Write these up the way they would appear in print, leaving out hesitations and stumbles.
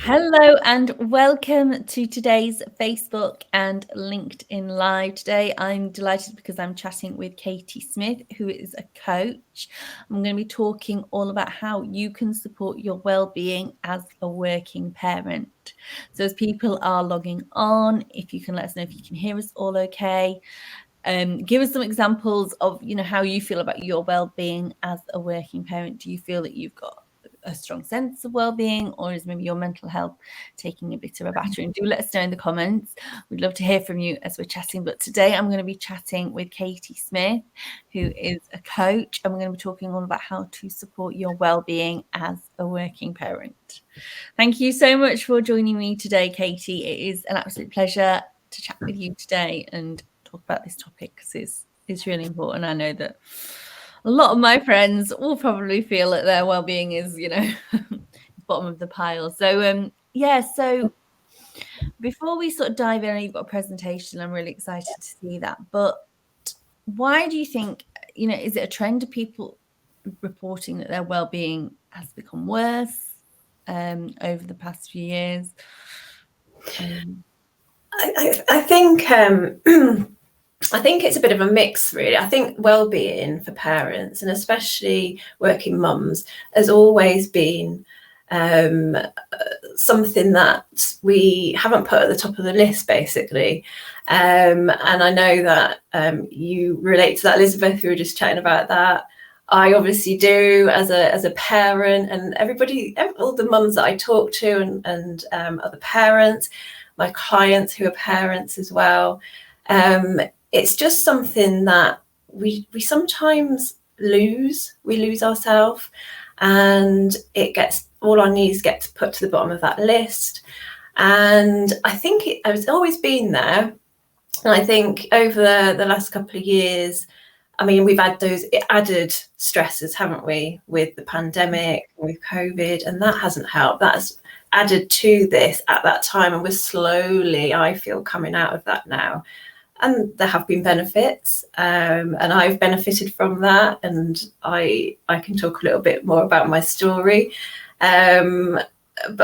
Hello and welcome to today's Facebook and LinkedIn Live. Today I'm delighted because I'm chatting with Katy Smith, who is a coach. I'm going to be talking all about how you can support your well-being as a working parent. So as people are logging on, if you can let us know if you can hear us all okay. Give us some examples of, how you feel about your well-being as a working parent. Do you feel that you've got a strong sense of well-being, or is maybe your mental health taking a bit of a battering? And do let us know in the comments. We'd love to hear from you as we're chatting. But today I'm going to be chatting with Katy Smith, who is a coach, and we're going to be talking all about how to support your well-being as a working parent. Thank you so much for joining me today, Katy. It is an absolute pleasure to chat with you today and talk about this topic because it's really important. I know that a lot of my friends will probably feel that their well-being is, bottom of the pile. So, so before we sort of dive in, I know you've got a presentation. I'm really excited to see that. But why do you think, is it a trend of people reporting that their well-being has become worse over the past few years? I think I think it's a bit of a mix, really. I think well-being for parents, and especially working mums, has always been something that we haven't put at the top of the list, basically. And I know that you relate to that, Elizabeth. We were just chatting about that. I obviously do as a parent, and all the mums that I talk to and other parents, my clients who are parents as well. It's just something that we sometimes lose. We lose ourselves, and all our needs get put to the bottom of that list. And I think it's always been there. And I think over the last couple of years, I mean, we've had those added stresses, haven't we, with the pandemic, with COVID, and that hasn't helped. That's added to this at that time, and we're slowly, I feel, coming out of that now. And there have been benefits, and I've benefited from that, and I can talk a little bit more about my story. But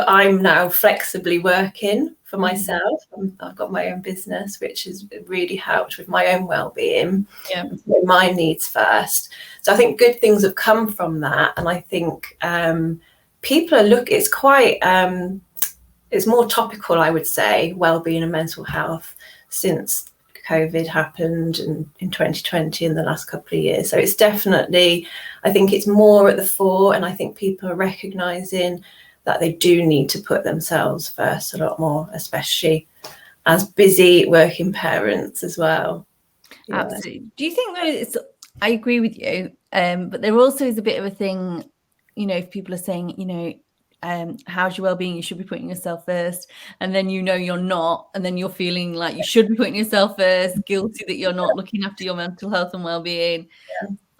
I'm now flexibly working for myself. I've got my own business, which has really helped with my own well-being, my needs first. So I think good things have come from that, and I think people are it's quite it's more topical, I would say, well-being and mental health since COVID happened in 2020 in the last couple of years. So it's definitely, I think it's more at the fore, and I think people are recognizing that they do need to put themselves first a lot more, especially as busy working parents as well. Absolutely. Do you think though, I agree with you, but there also is a bit of a thing, if people are saying, how's your well-being, you should be putting yourself first, and then you're not, and then you're feeling like you should be putting yourself first, guilty that you're not looking after your mental health and well-being.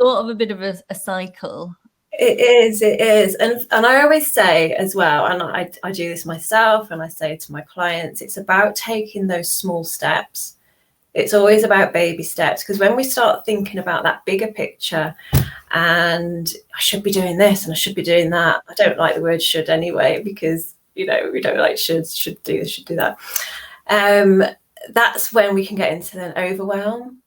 Sort of a bit of a cycle. It is. And I always say as well, and I do this myself, and I say to my clients, it's about taking those small steps. It's always about baby steps, because when we start thinking about that bigger picture, and I should be doing this and I should be doing that. I don't like the word should anyway, because, we don't like should do this, should do that. That's when we can get into an overwhelm,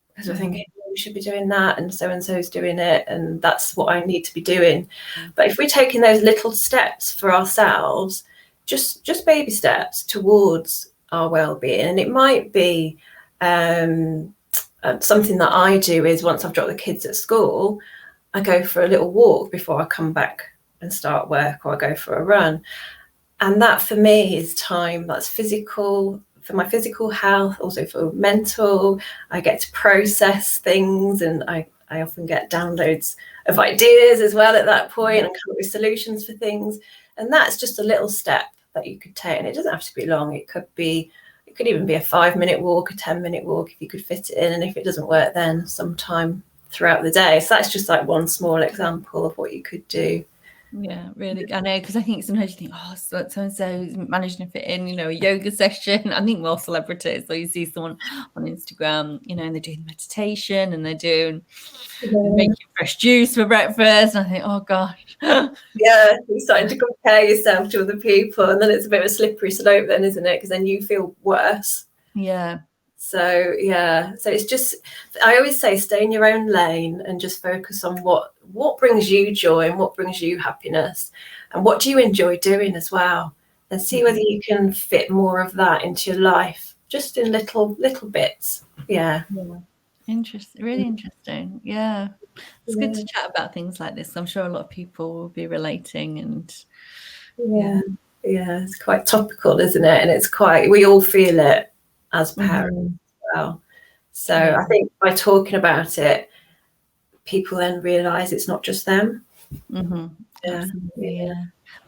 because we're thinking, we should be doing that, and so-and-so's doing it, and that's what I need to be doing. But if we're taking those little steps for ourselves, just baby steps towards our well-being, and it might be something that I do is once I've dropped the kids at school, I go for a little walk before I come back and start work, or I go for a run. And that for me is time that's physical, for my physical health, also for mental. I get to process things, and I often get downloads of ideas as well at that point, and come up with solutions for things. And that's just a little step that you could take, and it doesn't have to be long. It could even be a 5-minute walk, a 10-minute walk, if you could fit it in. And if it doesn't work, then sometime throughout the day. So that's just like one small example of what you could do. Yeah, really. I know, because I think sometimes you think, oh, so and so managing to fit in, a yoga session. I think more celebrities. So you see someone on Instagram, and they're doing meditation and they're making fresh juice for breakfast. And I think, oh gosh. Yeah, you're starting to compare yourself to other people, and then it's a bit of a slippery slope, then, isn't it? Because then you feel worse. Yeah. So it's just, I always say, stay in your own lane and just focus on what brings you joy and what brings you happiness, and what do you enjoy doing as well, and see whether you can fit more of that into your life, just in little bits. Yeah. Interesting. Really interesting. Yeah. It's good to chat about things like this. I'm sure a lot of people will be relating, and it's quite topical, isn't it? And it's quite, we all feel it as parents as well. So I think by talking about it, people then realise it's not just them. Absolutely, yeah.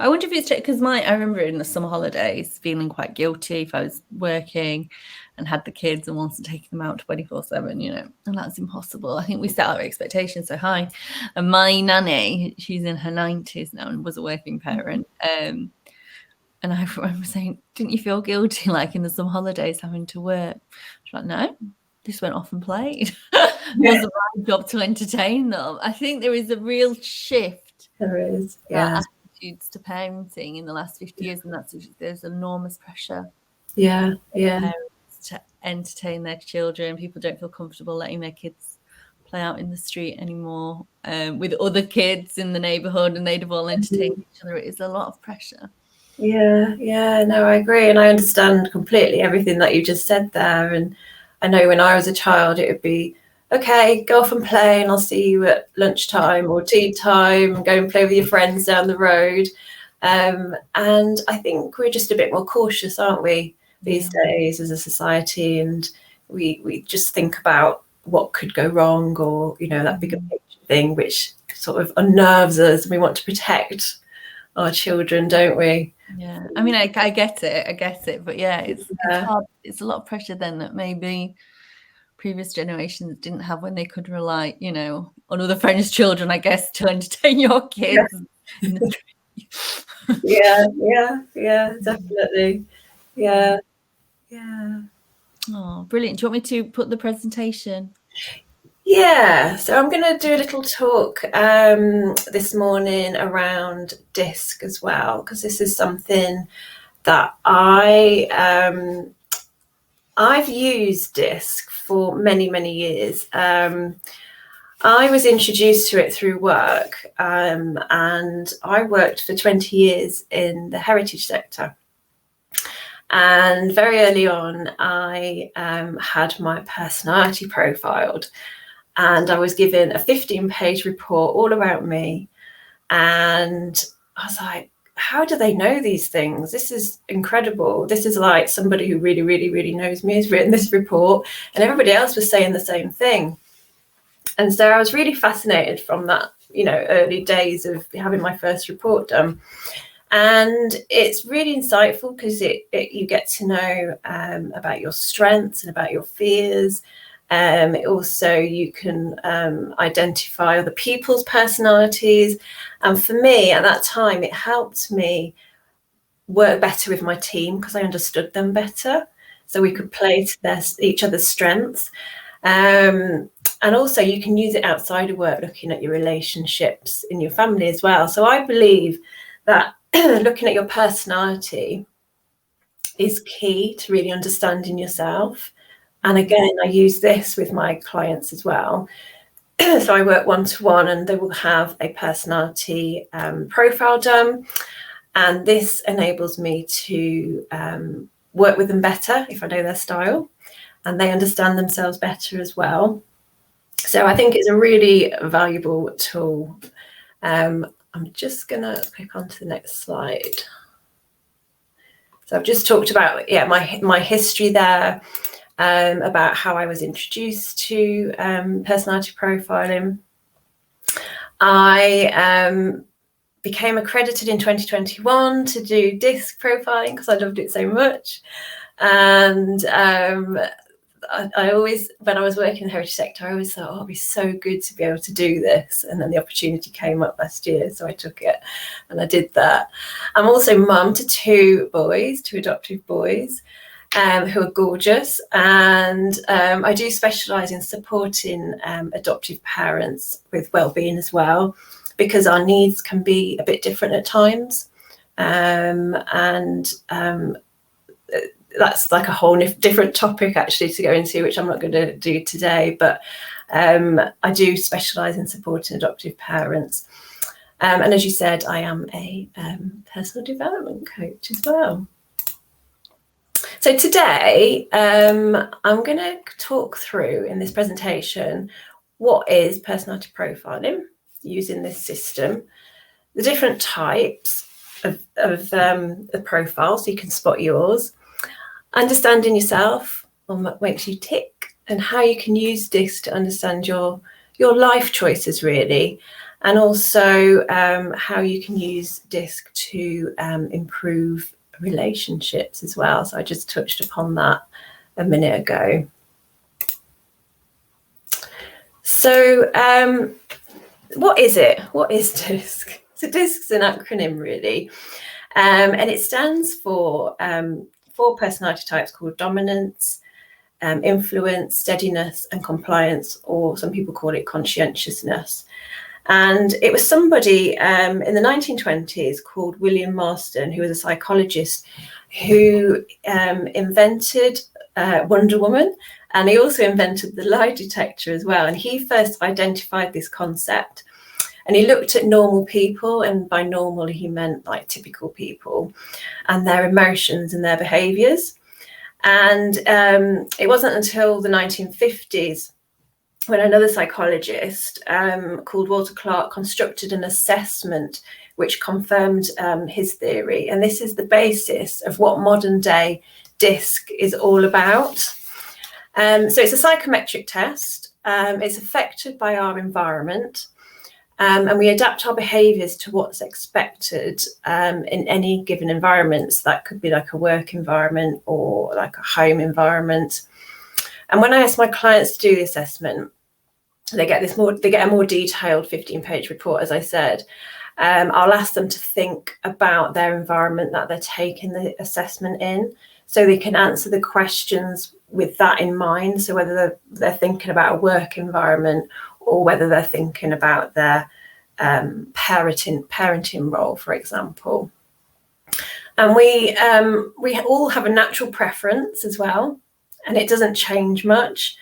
I wonder if it's because I remember in the summer holidays feeling quite guilty if I was working and had the kids and wanted to take them out 24/7, and that's impossible. I think we set our expectations so high. And my nanny, she's in her 90s now and was a working parent. And I remember saying, didn't you feel guilty like in the summer holidays having to work? She's like, no, this went off and played. It wasn't my job to entertain them. I think there is a real shift. There is, attitudes to parenting in the last 50 years, and there's enormous pressure. Parents to entertain their children. People don't feel comfortable letting their kids play out in the street anymore with other kids in the neighborhood, and they'd have all entertained each other. It is a lot of pressure. No, I agree, and I understand completely everything that you just said there. And I know when I was a child, it would be, okay, go off and play, and I'll see you at lunchtime or tea time, and go and play with your friends down the road. And I think we're just a bit more cautious, aren't we, these days as a society? And we just think about what could go wrong, or that bigger picture thing, which sort of unnerves us, and we want to protect our children, don't we? Yeah, I mean, I get it, but it's hard. It's a lot of pressure then that maybe previous generations didn't have, when they could rely, on other friends' children, I guess, to entertain your kids. Definitely. Oh, brilliant. Do you want me to put the presentation? So I'm going to do a little talk this morning around DISC as well, because this is something that I've used DISC for many, many years. I was introduced to it through work, and I worked for 20 years in the heritage sector. And very early on, I had my personality profiled, and I was given a 15-page report all about me. And I was like, how do they know these things? This is incredible. This is like somebody who really, really, really knows me has written this report, and everybody else was saying the same thing. And so I was really fascinated from that, early days of having my first report done. And it's really insightful because you get to know about your strengths and about your fears. Also, you can identify other people's personalities. And for me, at that time, it helped me work better with my team because I understood them better. So we could play to each other's strengths. And also, you can use it outside of work, looking at your relationships in your family as well. So I believe that looking at your personality is key to really understanding yourself. And again, I use this with my clients as well. So I work one-to-one, and they will have a personality profile done. And this enables me to work with them better if I know their style, and they understand themselves better as well. So I think it's a really valuable tool. I'm just going to click on to the next slide. So I've just talked about my history there, about how I was introduced to personality profiling. I became accredited in 2021 to do DISC profiling because I loved it so much. And I always, when I was working in the heritage sector, I always thought, oh, it'd be so good to be able to do this. And then the opportunity came up last year, so I took it and I did that. I'm also mum to two adoptive boys, who are gorgeous. And I do specialise in supporting adoptive parents with wellbeing as well, because our needs can be a bit different at times. That's like a whole different topic actually to go into, which I'm not going to do today, but I do specialise in supporting adoptive parents. And as you said, I am a personal development coach as well. So today I'm going to talk through in this presentation what is personality profiling using this system, the different types of the profile so you can spot yours, understanding yourself on what makes you tick, and how you can use this to understand your life choices really, and also how you can use DISC to improve relationships as well. So I just touched upon that a minute ago. So what is it? What is DISC? So DISC is an acronym really, and it stands for 4 personality types called dominance, influence, steadiness, and compliance, or some people call it conscientiousness. And it was somebody in the 1920s called William Marston, who was a psychologist, who invented Wonder Woman, and he also invented the lie detector as well. And he first identified this concept. And he looked at normal people, and by normal he meant like typical people, and their emotions and their behaviours. And it wasn't until the 1950s when another psychologist called Walter Clark constructed an assessment which confirmed his theory. And this is the basis of what modern day DISC is all about. So it's a psychometric test. It's affected by our environment. And we adapt our behaviours to what's expected in any given environment. So that could be like a work environment or like a home environment. And when I ask my clients to do the assessment, they get a more detailed 15-page report, as I said. I'll ask them to think about their environment that they're taking the assessment in, so they can answer the questions with that in mind. So whether they're thinking about a work environment, or whether they're thinking about their parenting role, for example. And we all have a natural preference as well, and it doesn't change much.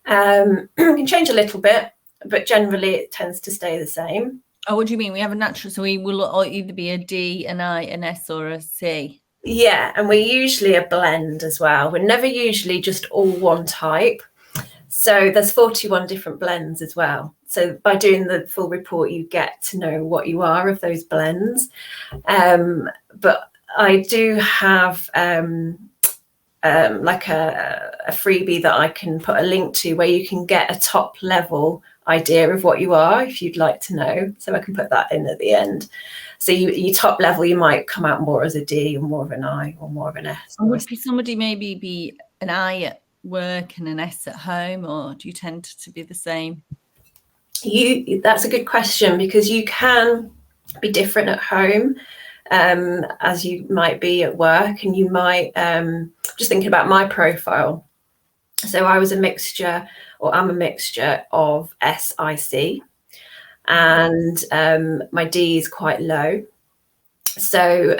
It can change a little bit, but generally it tends to stay the same. Oh, what do you mean? We have a natural, so we will all either be a D, an I, an S, or a C. Yeah, and we're usually a blend as well. We're never usually just all one type. So there's 41 different blends as well. So by doing the full report, you get to know what you are of those blends. But I do have like a freebie that I can put a link to, where you can get a top level idea of what you are, if you'd like to know. So I can put that in at the end. So you top level, you might come out more as a D, or more of an I, or more of an S. And would somebody maybe be an I at work and an S at home, or do you tend to be the same? That's a good question, because you can be different at home as you might be at work. And you might, just thinking about my profile, so I was a mixture, or I'm a mixture of SIC, and my D is quite low. So,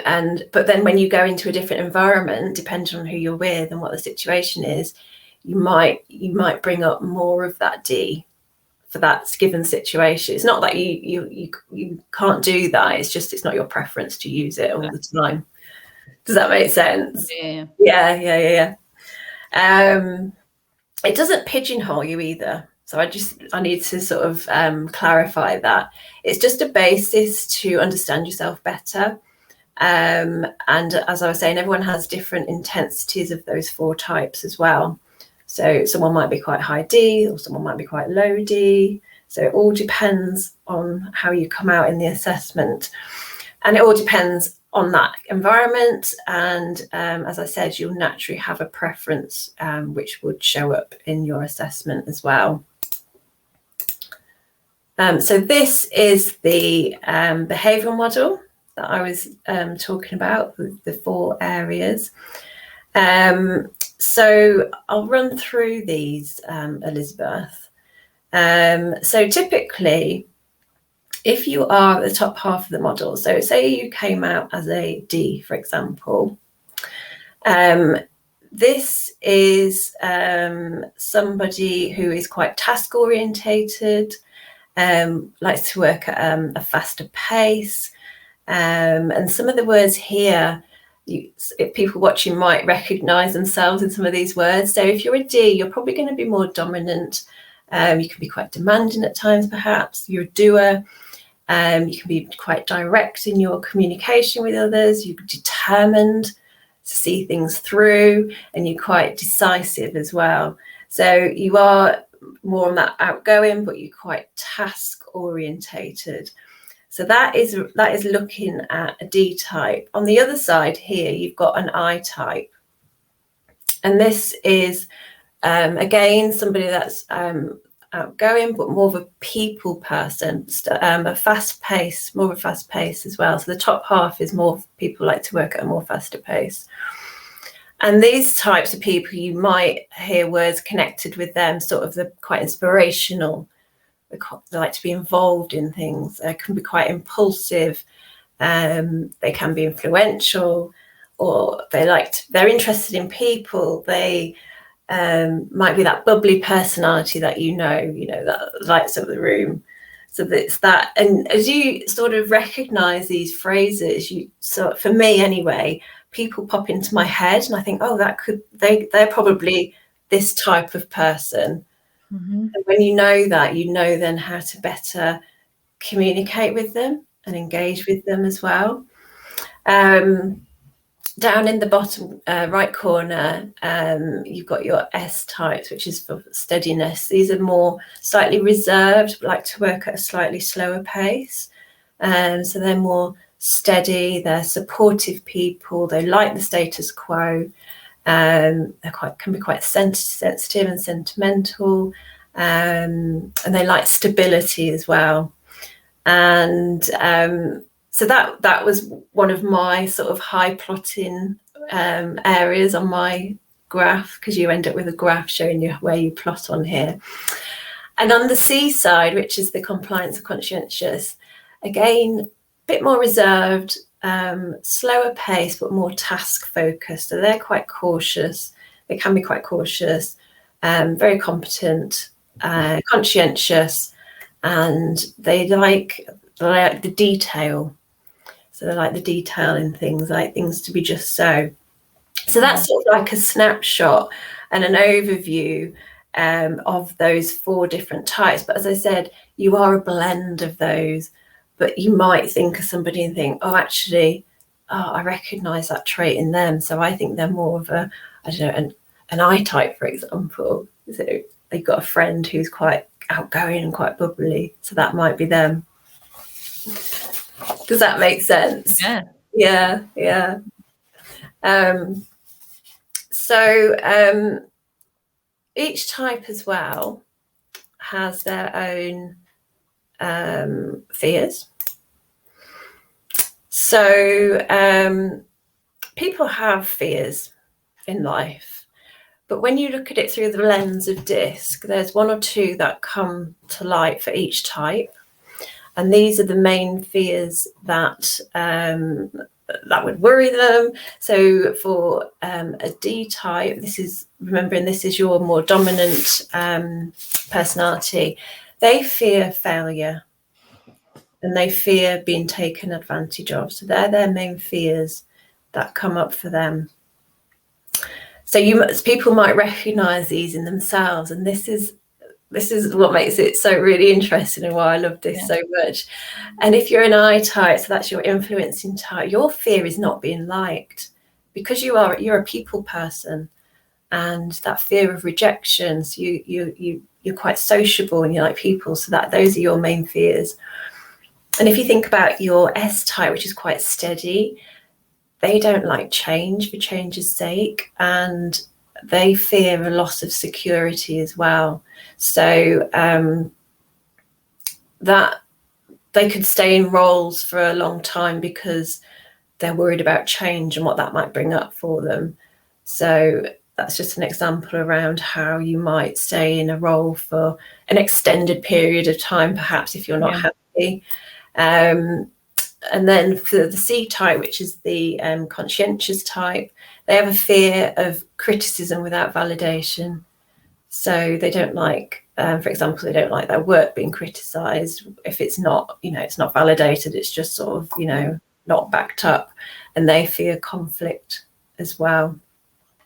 but then when you go into a different environment, depending on who you're with and what the situation is, you might bring up more of that D for that given situation. It's not that you can't do that. It's just, it's not your preference to use it all the time. Does that make sense? Yeah. It doesn't pigeonhole you either. So I need to sort of clarify that. It's just a basis to understand yourself better. And as I was saying, everyone has different intensities of those 4 types as well. So someone might be quite high D, or someone might be quite low D. So it all depends on how you come out in the assessment. And it all depends on that environment, and as I said, you'll naturally have a preference which would show up in your assessment as well. So this is the behavioural model that I was talking about, with the 4 areas. So I'll run through these, Elizabeth. So typically, if you are at the top half of the model, so say you came out as a D, for example, this is somebody who is quite task orientated, likes to work at a faster pace, and some of the words here, if people watching might recognise themselves in some of these words. So if you're a D, you're probably going to be more dominant. You can be quite demanding at times, perhaps. You're a doer. You can be quite direct in your communication with others. You're determined to see things through, and you're quite decisive as well. So you are more on that outgoing, but you're quite task orientated. So that is looking at a D type. On the other side here, you've got an I type, and this is again somebody that's outgoing, but more of a people person, a fast pace, more of a fast pace as well. So the top half is more people like to work at a more faster pace. And these types of people, you might hear words connected with them, sort of the quite inspirational. They like to be involved in things. They can be quite impulsive. They can be influential, or they're interested in people. They might be that bubbly personality that that lights up the room. So it's that. And as you sort of recognize these phrases, for me anyway, people pop into my head, and I think, oh, they're probably this type of person. Mm-hmm. And when you know that, you know then how to better communicate with them and engage with them as well. Down in the bottom right corner, you've got your S types, which is for steadiness. These are more slightly reserved, like to work at a slightly slower pace. So they're more steady, they're supportive people, they like the status quo. Can be quite sensitive and sentimental, and they like stability as well. And so that was one of my sort of high plotting areas on my graph, because you end up with a graph showing you where you plot on here. And on the C side, which is the compliance and conscientious, again, a bit more reserved, slower pace, but more task focused. So they're quite cautious. They can be quite cautious, very competent, conscientious, and they like the detail. So they like the detail in things, like things to be just so. So that's sort of like a snapshot and an overview of those 4 different types. But as I said, you are a blend of those. But you might think of somebody and think, oh, actually, I recognise that trait in them. So I think they're more of an I type, for example. So they've got a friend who's quite outgoing and quite bubbly. So that might be them. Does that make sense? Yeah. So each type as well has their own fears. So people have fears in life, but when you look at it through the lens of DISC, there's 1 or 2 that come to light for each type, and these are the main fears that would worry them. So for a D type, this is your more dominant personality. They fear failure, and they fear being taken advantage of. So they're their main fears that come up for them. So people might recognise these in themselves, and this is what makes it so really interesting, and why I love this so much. And if you're an I type, so that's your influencing type, your fear is not being liked, because you're a people person, and that fear of rejection. So you're quite sociable and you like people, so those are your main fears. And if you think about your S type, which is quite steady, they don't like change for change's sake, and they fear a loss of security as well. So that they could stay in roles for a long time because they're worried about change and what that might bring up for them. So that's just an example around how you might stay in a role for an extended period of time, perhaps if you're not happy. And then for the C type, which is the conscientious type, they have a fear of criticism without validation. So they don't like, for example, they don't like their work being criticised if it's not, it's not validated. It's just sort of, not backed up, and they fear conflict as well.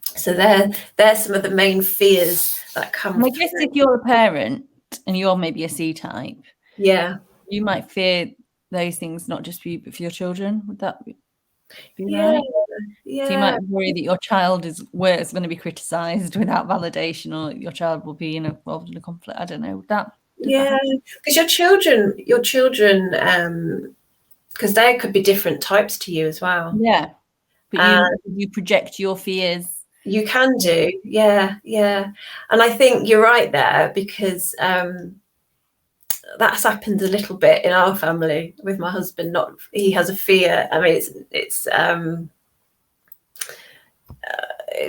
So they're some of the main fears that come. I guess if you're a parent and you're maybe a C type, you might fear those things not just for you but for your children. Would that be right? Yeah. So you might worry that your child is going to be criticised without validation, or your child will be involved in a conflict. I don't know. Because your children, because there could be different types to you as well. Yeah, but you project your fears. You can do, yeah. And I think you're right there, because that's happened a little bit in our family with my husband. He has a fear. I mean, it's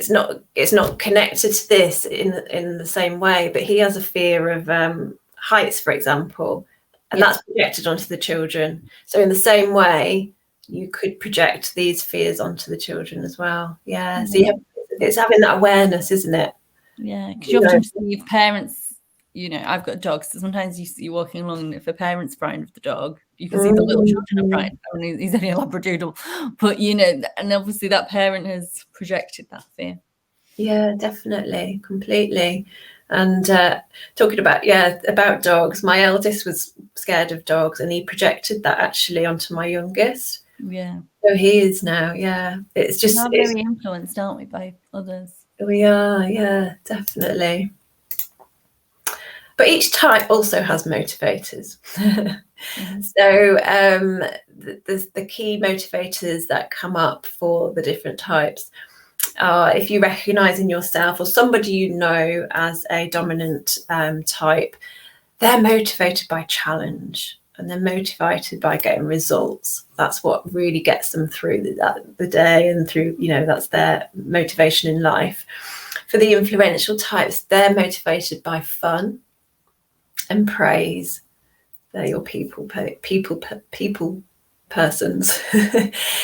not connected to this in the same way, but he has a fear of heights, for example, and that's projected onto the children. So in the same way, you could project these fears onto the children as well. Yeah. So it's having that awareness, isn't it? Yeah, because you often see if parents, I've got dogs, so sometimes you see walking along, and if a parent's frightened of the dog, you can see the little children are frightened. I mean, he's only a Labradoodle, but and obviously that parent has projected that fear. Yeah, definitely, completely. And talking about dogs, my eldest was scared of dogs, and he projected that actually onto my youngest. Yeah. So he is now. Yeah, it's just we're very influenced, aren't we, by others? We are, yeah, definitely. But each type also has motivators. So the key motivators that come up for the different types are, if you recognise in yourself or somebody you know as a dominant type, they're motivated by challenge, and they're motivated by getting results. That's what really gets them through the day and through, that's their motivation in life. For the influential types, they're motivated by fun and praise. They're your people persons.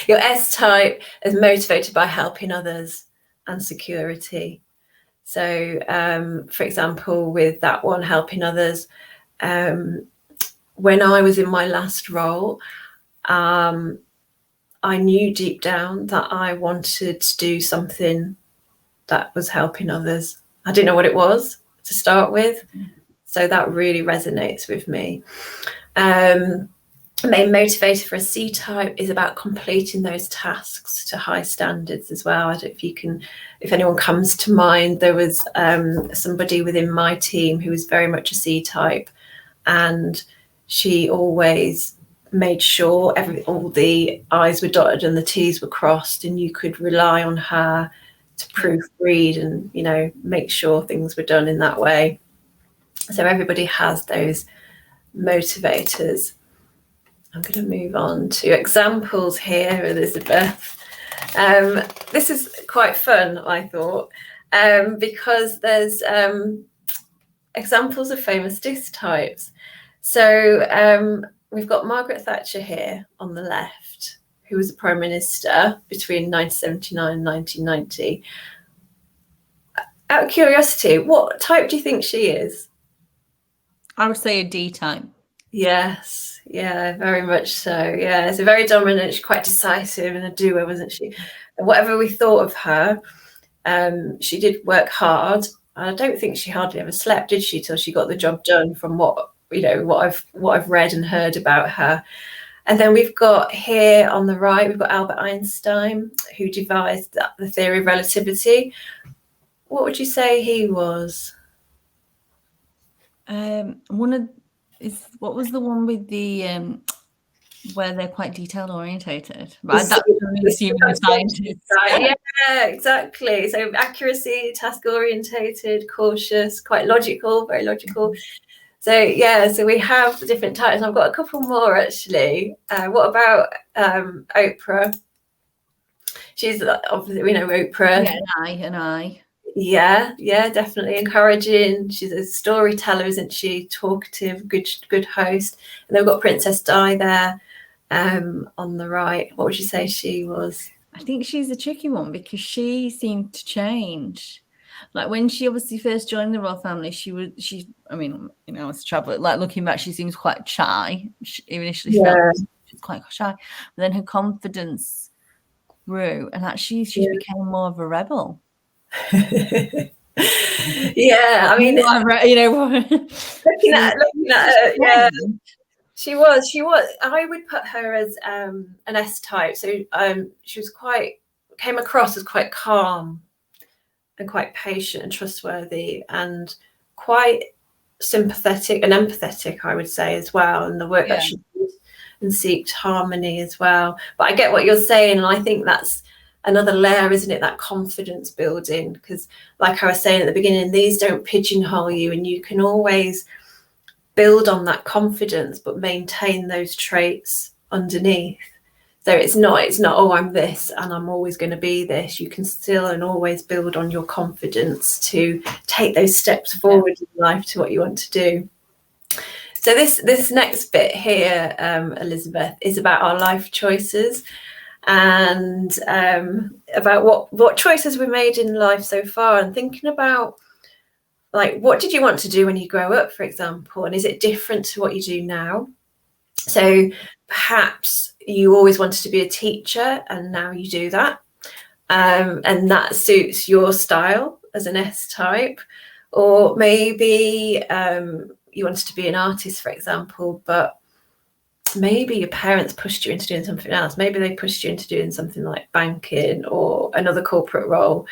Your S type is motivated by helping others and security. So, for example, with that one, helping others, when I was in my last role, I knew deep down that I wanted to do something that was helping others. I didn't know what it was to start with, so that really resonates with me. Main motivator for a C type is about completing those tasks to high standards as well. I don't know if anyone comes to mind. There was somebody within my team who was very much a C type, and she always made sure all the I's were dotted and the T's were crossed, and you could rely on her to proofread and make sure things were done in that way. So everybody has those motivators. I'm going to move on to examples here, Elizabeth. This is quite fun, I thought, because there's examples of famous DISC types. So we've got Margaret Thatcher here on the left, who was the Prime Minister between 1979 and 1990. Out of curiosity, what type do you think she is? I would say a D type. Yes, yeah, very much so. Yeah, it's a very dominant, she's quite decisive and a doer, wasn't she? And whatever we thought of her, she did work hard. I don't think she hardly ever slept, did she, till she got the job done, from what I've read and heard about her. And then we've got here on the right, we've got Albert Einstein, who devised the theory of relativity. What would you say he was? What was the one with the where they're quite detail orientated. The Right, that's assuming a scientist. Right. Yeah, exactly. So accuracy, task orientated, cautious, quite logical, very logical. So yeah, so we have the different types. I've got a couple more actually. What about Oprah? She's obviously, we know Oprah. Yeah, an I. Yeah, definitely encouraging. She's a storyteller, isn't she? Talkative, good host. And they've got Princess Di there on the right. What would you say she was? I think she's a tricky one because she seemed to change. Like when she obviously first joined the royal family, I mean, you know, as a traveller, like looking back, she seems quite shy. Initially, she was quite shy, but then her confidence grew, and actually, she became more of a rebel. Yeah, I mean, you know, looking at her, yeah, she was. I would put her as an S type. So she was came across as quite calm and quite patient and trustworthy and quite sympathetic and empathetic, I would say, as well. And the work that she did and seeked harmony as well. But I get what you're saying, and I think that's another layer, isn't it? That confidence building, because like I was saying at the beginning, these don't pigeonhole you, and you can always build on that confidence but maintain those traits underneath. So it's not, oh, I'm this and I'm always going to be this. You can still and always build on your confidence to take those steps forward in life to what you want to do. So this next bit here, Elizabeth, is about our life choices and about what choices we made in life so far, and thinking about, like, what did you want to do when you grow up, for example, and is it different to what you do now? So perhaps you always wanted to be a teacher and now you do that, and that suits your style as an S type. Or maybe you wanted to be an artist, for example, but maybe your parents pushed you into doing something else. Maybe they pushed you into doing something like banking or another corporate role,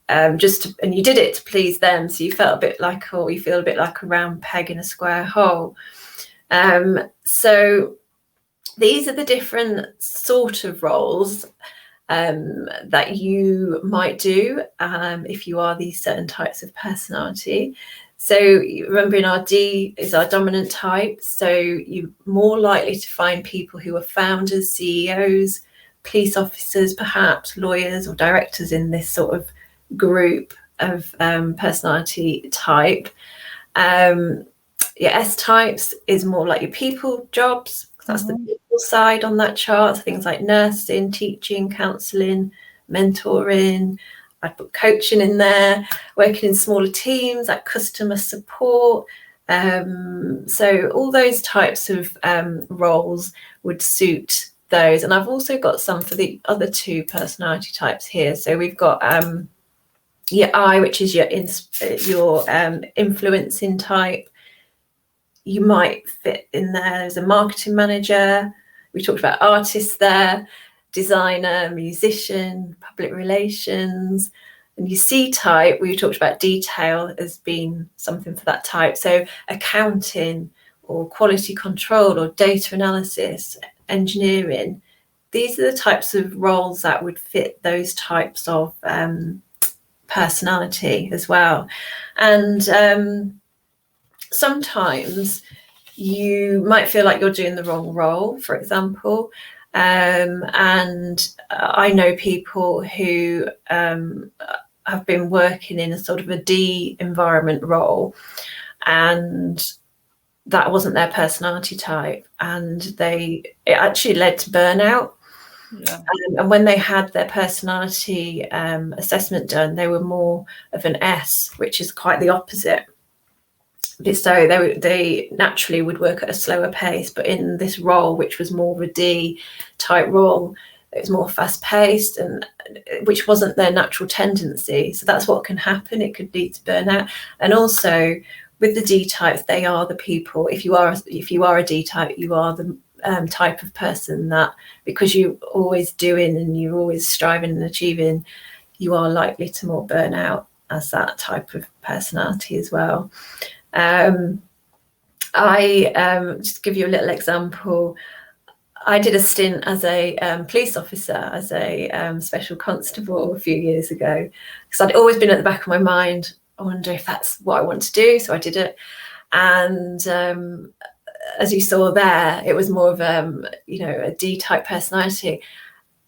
and you did it to please them, so you felt a bit like, or you feel a bit like a round peg in a square hole. So these are the different sort of roles that you might do if you are these certain types of personality. So remembering our D is our dominant type, so you're more likely to find people who are founders, CEOs, police officers, perhaps lawyers or directors in this sort of group of personality type. Your S types is more like your people jobs. That's the people side on that chart. So things like nursing, teaching, counselling, mentoring. I'd put coaching in there, working in smaller teams, like customer support. So all those types of roles would suit those. And I've also got some for the other two personality types here. So we've got your I, which is your influencing type. You might fit in there as a marketing manager. We talked about artists there, designer, musician, public relations. And your C type, we talked about detail as being something for that type. So accounting or quality control or data analysis, engineering. These are the types of roles that would fit those types of personality as well. And sometimes you might feel like you're doing the wrong role, for example. And I know people who have been working in a sort of a D environment role, and that wasn't their personality type, and it actually led to burnout. Yeah. And when they had their personality assessment done, they were more of an S, which is quite the opposite. So they naturally would work at a slower pace, but in this role, which was more of a D type role, it was more fast paced, and which wasn't their natural tendency. So that's what can happen. It could lead to burnout. And also with the D types, they are the people. If you are a D type, you are the type of person that, because you're always doing and you're always striving and achieving, you are likely to more burn out as that type of personality as well. I just give you a little example. I did a stint as a police officer, as a special constable a few years ago, because I'd always been at the back of my mind, I wonder if that's what I want to do. So I did it. And as you saw there, it was more of a D-type personality.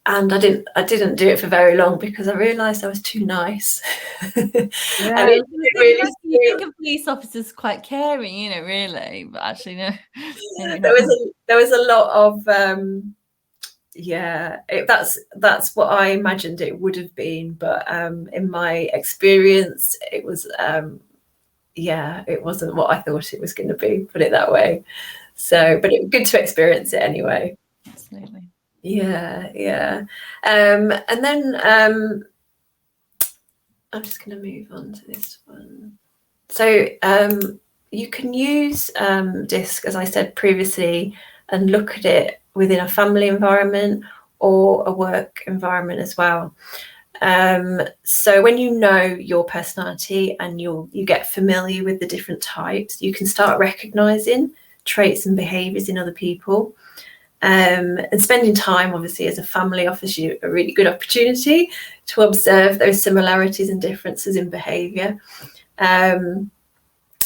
And I didn't do it for very long because I realised I was too nice. Yeah, you think of police officers quite caring, really, but actually no. There was a lot of that's what I imagined it would have been, but in my experience, it was it wasn't what I thought it was going to be. Put it that way. So, but it was good to experience it anyway. Absolutely. Yeah. And then I'm just going to move on to this one. So you can use DISC, as I said previously, and look at it within a family environment or a work environment as well. So when you know your personality and you get familiar with the different types, you can start recognizing traits and behaviors in other people. And spending time, obviously, as a family offers you a really good opportunity to observe those similarities and differences in behavior. And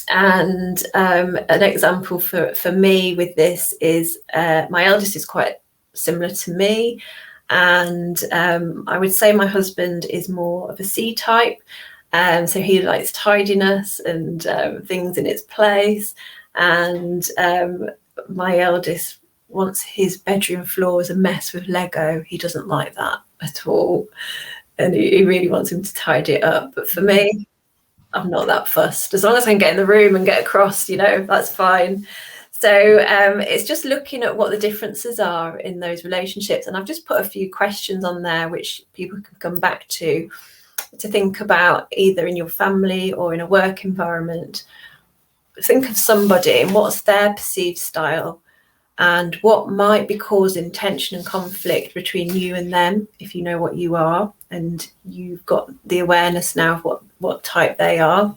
an example for me with this is my eldest is quite similar to me. And I would say my husband is more of a C type. So he likes tidiness and things in its place. And my eldest wants his bedroom floor as a mess with Lego. He doesn't like that at all. And he really wants him to tidy it up. But for me, I'm not that fussed. As long as I can get in the room and get across, that's fine. So it's just looking at what the differences are in those relationships. And I've just put a few questions on there which people can come back to think about, either in your family or in a work environment. Think of somebody and what's their perceived style and what might be causing tension and conflict between you and them, if you know what you are and you've got the awareness now of what type they are.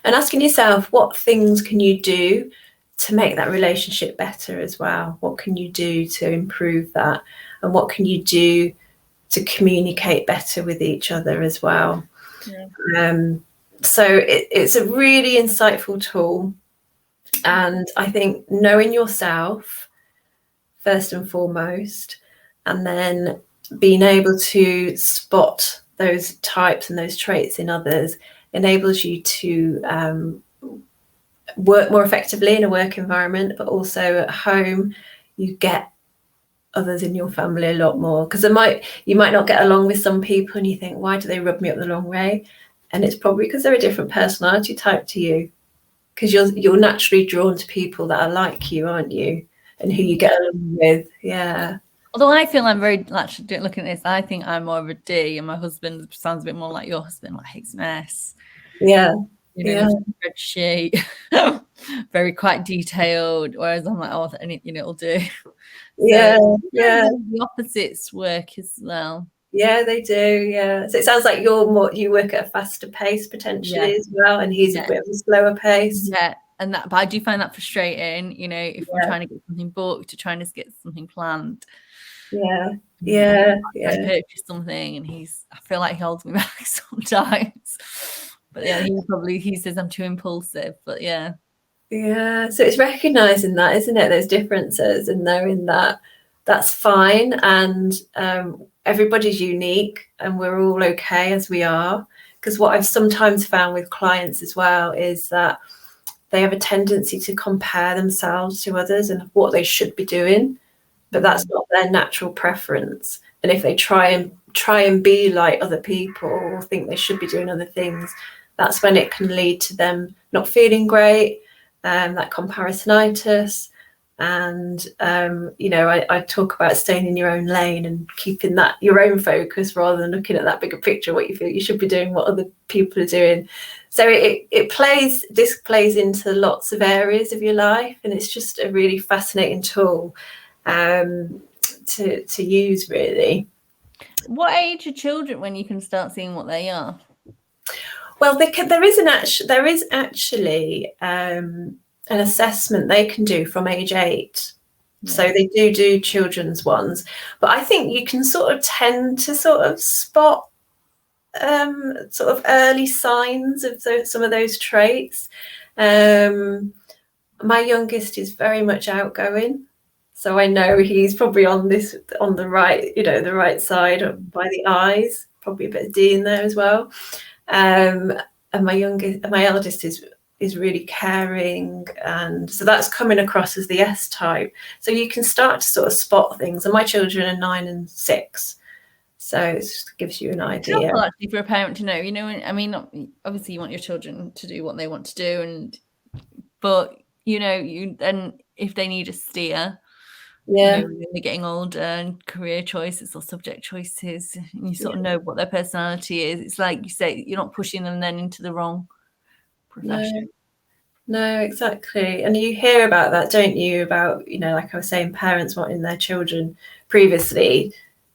And asking yourself, what things can you do to make that relationship better as well? What can you do to improve that? And what can you do to communicate better with each other as well? Yeah. So it's a really insightful tool. And I think knowing yourself first and foremost, and then being able to spot those types and those traits in others enables you to work more effectively in a work environment, but also at home you get others in your family a lot more, because you might not get along with some people and you think, why do they rub me up the wrong way? And it's probably because they're a different personality type to you, because you're naturally drawn to people that are like you, aren't you, and who you get along with. Yeah. Although I feel I'm very, actually looking at this, I think I'm more of a D, and my husband sounds a bit more like your husband, like hates mess. Yeah. Spreadsheet, very quite detailed, whereas I'm like, oh, anything it'll do. Yeah. The opposites work as well. Yeah, they do. Yeah. So it sounds like you work at a faster pace potentially as well, and he's a bit of a slower pace. Yeah. And but I do find that frustrating, if we're trying to get something booked, or trying to get something planned. Yeah. I purchase something and I feel like he holds me back sometimes. But yeah, he says I'm too impulsive, but yeah. Yeah, so it's recognizing that, isn't it? Those differences and knowing that that's fine, and everybody's unique and we're all okay as we are. Because what I've sometimes found with clients as well is that they have a tendency to compare themselves to others and what they should be doing, but that's not their natural preference. And if they try and be like other people or think they should be doing other things, that's when it can lead to them not feeling great, that comparisonitis. And I talk about staying in your own lane and keeping that your own focus rather than looking at that bigger picture, what you feel you should be doing, what other people are doing. So DISC plays into lots of areas of your life, and it's just a really fascinating tool to use, really. What age are children when you can start seeing what they are? Well, there is actually an assessment they can do from age 8. So they do children's ones, but I think you can sort of tend to sort of spot sort of early signs of some of those traits. My youngest is very much outgoing, so I know he's probably on the right, the right side by the eyes, probably a bit of D in there as well. And my eldest is really caring, and so that's coming across as the S type. So you can start to sort of spot things, and my children are 9 and 6. So it just gives you an idea. It's helpful actually for a parent to know, I mean, obviously you want your children to do what they want to do, but then if they need a steer, when they're getting older and career choices or subject choices, you sort of know what their personality is. It's like you say, you're not pushing them then into the wrong profession. No, exactly. And you hear about that, don't you? About, like I was saying, parents wanting their children previously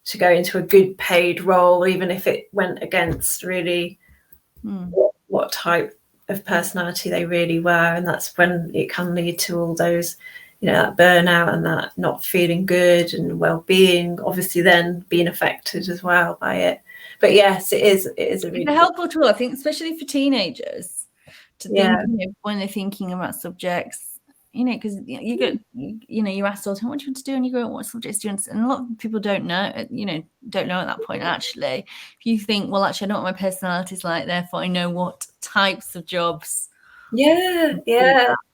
to go into a good paid role, even if it went against really what type of personality they really were. And that's when it can lead to all those, that burnout and that not feeling good, and well-being obviously then being affected as well by it. But yes, it's a helpful tool, I think, especially for teenagers, to think when they're thinking about subjects, because you get, you're asked all the time, what do you want to do? And you go, what subjects do you want to? And a lot of people don't know, at that point, actually. If you think, well, actually, I know what my personality is like, therefore I know what types of jobs. Yeah.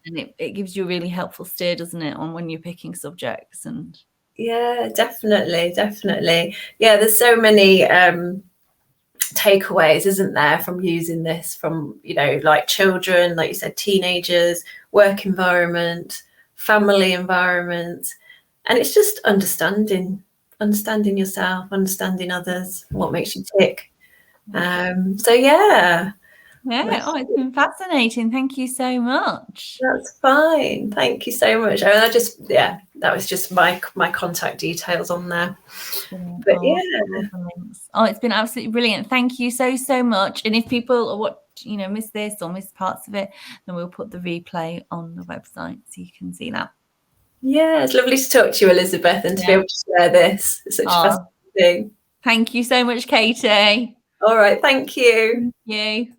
And it gives you a really helpful steer, doesn't it, on when you're picking subjects. And yeah, definitely. Yeah, there's so many takeaways, isn't there, from using this, from like children, like you said, teenagers, work environment, family environment, and it's just understanding yourself, understanding others, what makes you tick. So yeah. Oh, it's been fascinating. Thank you so much. That's fine. Thank you so much. I mean, that was just my contact details on there. But it's been absolutely brilliant. Thank you so much. And if people miss this or miss parts of it, then we'll put the replay on the website so you can see that. Yeah, it's lovely to talk to you, Elizabeth, and to be able to share this. It's such a fascinating thing. Thank you so much, Katy. All right, thank you. Thank you.